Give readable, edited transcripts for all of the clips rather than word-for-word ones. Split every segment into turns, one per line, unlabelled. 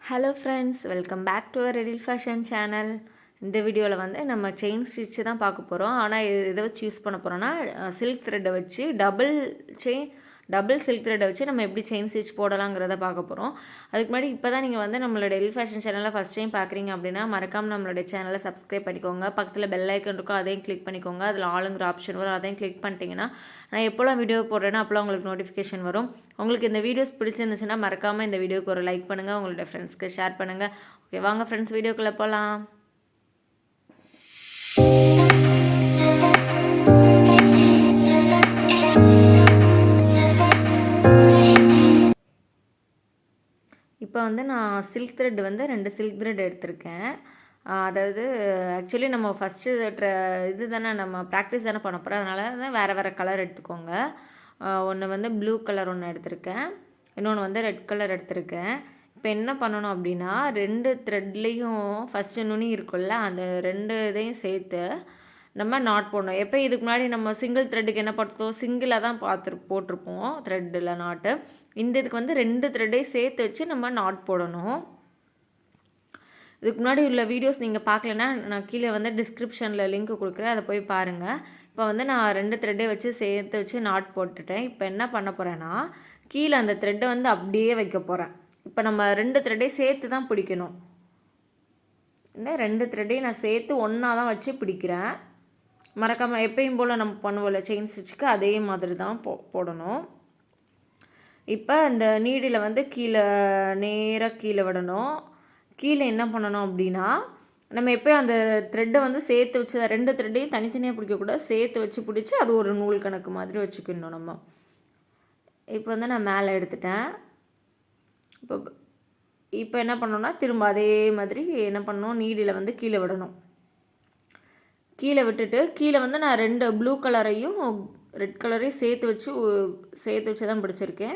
Hello friends, welcome back to our retail fashion channel. இந்த வீடியோவில் வந்து நம்ம செயின் ஸ்டிச்சு தான் பார்க்க போகிறோம். ஆனால் இதை வச்சு யூஸ் பண்ண போகிறோன்னா சில்க் த்ரெட்டை வச்சு டபுள் சில்க் த்ரெட்டை வச்சு நம்ம எப்படி செயின் ஸ்டிச் போடலாங்கிறத பார்க்க போகிறோம். அதுக்கு முன்னாடி இப்போ தான் நீங்கள் வந்து நம்மளோட ரெடில் ஃபேஷன் சேனலில் ஃபஸ்ட் டைம் பார்க்குறீங்க அப்படின்னா மறக்காமல் நம்மளோட சேனலை சப்ஸ்கிரைப் பண்ணிக்கோங்க. பக்கத்தில் பெல் ஐக்கன் இருக்கும், அதையும் கிளிக் பண்ணிக்கோங்க. அதில் ஆளுங்கிற ஆப்ஷன் வரும், அதையும் கிளிக் பண்ணிட்டீங்கன்னா நான் எப்போல்லாம் வீடியோ போடுறேன்னா அப்போல்லாம் உங்களுக்கு நோட்டிஃபிகேஷன் வரும். உங்களுக்கு இந்த வீடியோஸ் பிடிச்சிருந்துச்சுன்னா மறக்காமல் இந்த வீடியோக்கு ஒரு லைக் பண்ணுங்கள், உங்களோட ஃப்ரெண்ட்ஸ்க்கு ஷேர் பண்ணுங்கள். ஓகே, வாங்க ஃப்ரெண்ட்ஸ் வீடியோக்குள்ளே போகலாம். இப்போ வந்து நான் சில்க் த்ரெட் வந்து 2 சில்க் த்ரெட் எடுத்திருக்கேன். அதாவது ஆக்சுவலி நம்ம ஃபஸ்ட்டு இது தானே நம்ம ப்ராக்டிஸ் தானே பண்ண போகிறோம். அதனால தான் வேறு கலர் எடுத்துக்கோங்க. ஒன்று வந்து ப்ளூ கலர் ஒன்று எடுத்திருக்கேன், இன்னொன்று வந்து ரெட் கலர் எடுத்திருக்கேன். இப்போ என்ன பண்ணணும் அப்படின்னா 2 த்ரெட்லேயும் ஃபஸ்ட்டு நுனி இருக்குல்ல, அந்த 2 இதையும் சேர்த்து நம்ம நாட் போடணும். எப்போ இதுக்கு முன்னாடி நம்ம சிங்கிள் த்ரெட்டுக்கு என்ன பார்த்தோம், சிங்கிளாக தான் போட்டிருப்போம் த்ரெட்டில் நாட்டு. இந்த இதுக்கு வந்து 2 த்ரெட்டையும் சேர்த்து வச்சு நம்ம நாட் போடணும். இதுக்கு முன்னாடி உள்ள வீடியோஸ் நீங்கள் பார்க்கலன்னா நான் கீழே வந்து டிஸ்கிரிப்ஷனில் லிங்க் கொடுக்குறேன், அதை போய் பாருங்கள். இப்போ வந்து நான் 2 த்ரெட்டை வச்சு சேர்த்து வச்சு நாட் போட்டுட்டேன். இப்போ என்ன பண்ண போகிறேன்னா கீழே அந்த த்ரெட்டை வந்து அப்படியே வைக்க போகிறேன். இப்போ நம்ம 2 த்ரெட்டையும் சேர்த்து தான் பிடிக்கணும். இந்த 2 த்ரெட்டையும் நான் சேர்த்து ஒன்றா தான் வச்சு பிடிக்கிறேன். மறக்காமல் எப்பயும் போல் நம்ம பண்ணுவோம்ல செயின் ஸ்டிச்சுக்கு, அதே மாதிரி தான் போடணும். இப்போ இந்த நீடில் வந்து நேராக கீழே விடணும். கீழே என்ன பண்ணணும் அப்படின்னா நம்ம எப்போயும் அந்த த்ரெட்டை வந்து சேர்த்து வச்சு 2 த்ரெட்டையும் தனித்தனியாக பிடிக்கக்கூடாது, சேர்த்து வச்சு பிடிச்சி அது ஒரு நூல் கணக்கு மாதிரி வச்சுக்கணும் நம்ம. இப்போ வந்து நான் மேலே எடுத்துட்டேன். இப்போ என்ன பண்ணணும்னா திரும்ப அதே மாதிரி என்ன பண்ணணும், நீடில் வந்து கீழே விடணும். கீழே விட்டுட்டு கீழே வந்து நான் 2 ப்ளூ கலரையும் ரெட் கலரையும் சேர்த்து வச்சு தான் பிடிச்சிருக்கேன்.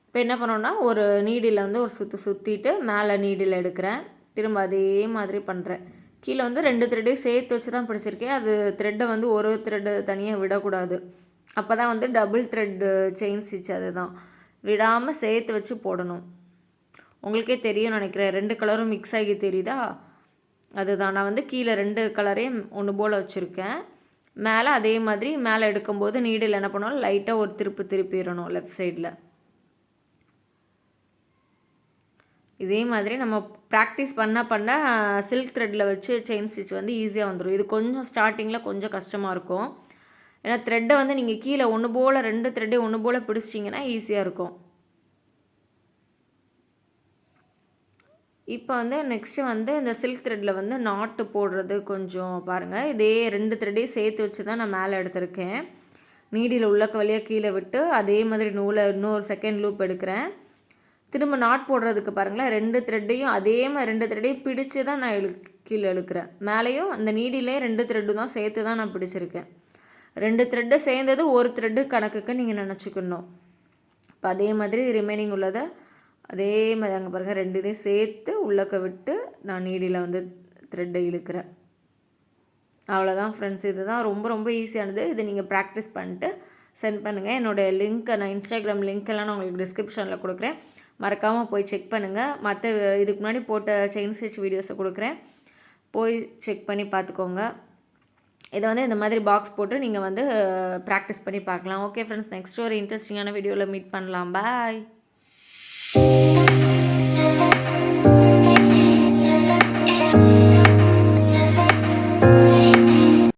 இப்போ என்ன பண்ணோன்னா ஒரு நீடில் வந்து ஒரு சுற்றிட்டு மேலே நீடில் எடுக்கிறேன். திரும்ப அதே மாதிரி பண்ணுறேன். கீழே வந்து 2 த்ரெட்டையும் சேர்த்து வச்சு தான் பிடிச்சிருக்கேன். அது த்ரெட்டை வந்து ஒரு த்ரெட்டு தனியாக விடக்கூடாது. அப்போ தான் வந்து டபுள் த்ரெட்டு செயின் ஸ்டிச் அதுதான் விடாமல் சேர்த்து வச்சு போடணும். உங்களுக்கே தெரியும் நினைக்கிறேன், 2 கலரும் மிக்ஸ் ஆகி தெரியுதா, அதுதான். நான் வந்து கீழே 2 கலரையும் ஒன்று போல் வச்சுருக்கேன். மேலே அதே மாதிரி மேலே எடுக்கும்போது நீடில் என்ன பண்ணணும், லைட்டாக ஒரு திருப்பிடணும் லெஃப்ட் சைடில். இதே மாதிரி நம்ம ப்ராக்டிஸ் பண்ண சில்க் த்ரெட்டில் வச்சு செயின் ஸ்டிச் வந்து ஈஸியாக வந்துடும். இது கொஞ்சம் ஸ்டார்டிங்கில் கொஞ்சம் கஷ்டமாக இருக்கும். ஏன்னா த்ரெட்டை வந்து நீங்கள் கீழே ஒன்று போல் 2 த்ரெட்டையும் ஒன்று போல் பிடிச்சிட்டிங்கன்னா ஈஸியாக இருக்கும். இப்போ வந்து நெக்ஸ்ட்டு வந்து இந்த சில்க் த்ரெட்டில் வந்து நாட்டு போடுறது கொஞ்சம் பாருங்கள். இதே 2 த்ரெட்டையும் சேர்த்து வச்சு தான் நான் மேலே எடுத்திருக்கேன். நீடியில் உள்ளக்க வழியாக கீழே விட்டு அதே மாதிரி நூலை இன்னொரு செகண்ட் லூப் எடுக்கிறேன். திரும்ப நாட் போடுறதுக்கு பாருங்களேன், 2 த்ரெட்டையும் அதே மாதிரி 2 த்ரெட்டையும் பிடிச்சி தான் நான் கீழே இழுக்கிறேன். மேலேயும் அந்த நீடிலே 2 த்ரெட்டு தான் சேர்த்து தான் நான் பிடிச்சிருக்கேன். 2 த்ரெட்டு சேர்ந்தது ஒரு த்ரெட்டு கணக்குக்கு நீங்கள் நினச்சிக்கணும். இப்போ அதே மாதிரி ரிமைனிங் உள்ளதை அதே மாதிரி அங்கே பாருங்கள், 2 இதையும் சேர்த்து உள்ளக்க விட்டு நான் நீடியில் வந்து த்ரெட்டை இழுக்கிறேன். அவ்வளோதான் ஃப்ரெண்ட்ஸ், இதுதான் ரொம்ப ரொம்ப ஈஸியானது. இது நீங்கள் ப்ராக்டிஸ் பண்ணிட்டு சென்ட் பண்ணுங்கள். என்னோடய லிங்க்கை நான் இன்ஸ்டாகிராம் லிங்க்கெல்லாம் நான் உங்களுக்கு டிஸ்கிரிப்ஷனில் கொடுக்குறேன், மறக்காமல் போய் செக் பண்ணுங்கள். மற்ற இதுக்கு முன்னாடி போட்ட செயின் ஸ்டிச் வீடியோஸை கொடுக்குறேன், போய் செக் பண்ணி பார்த்துக்கோங்க. இதை வந்து இந்த மாதிரி பாக்ஸ் போட்டு நீங்கள் வந்து ப்ராக்டிஸ் பண்ணி பார்க்கலாம். ஓகே ஃப்ரெண்ட்ஸ், நெக்ஸ்ட் ஒரு இன்ட்ரெஸ்டிங்கான வீடியோவில் மீட் பண்ணலாம். பாய்.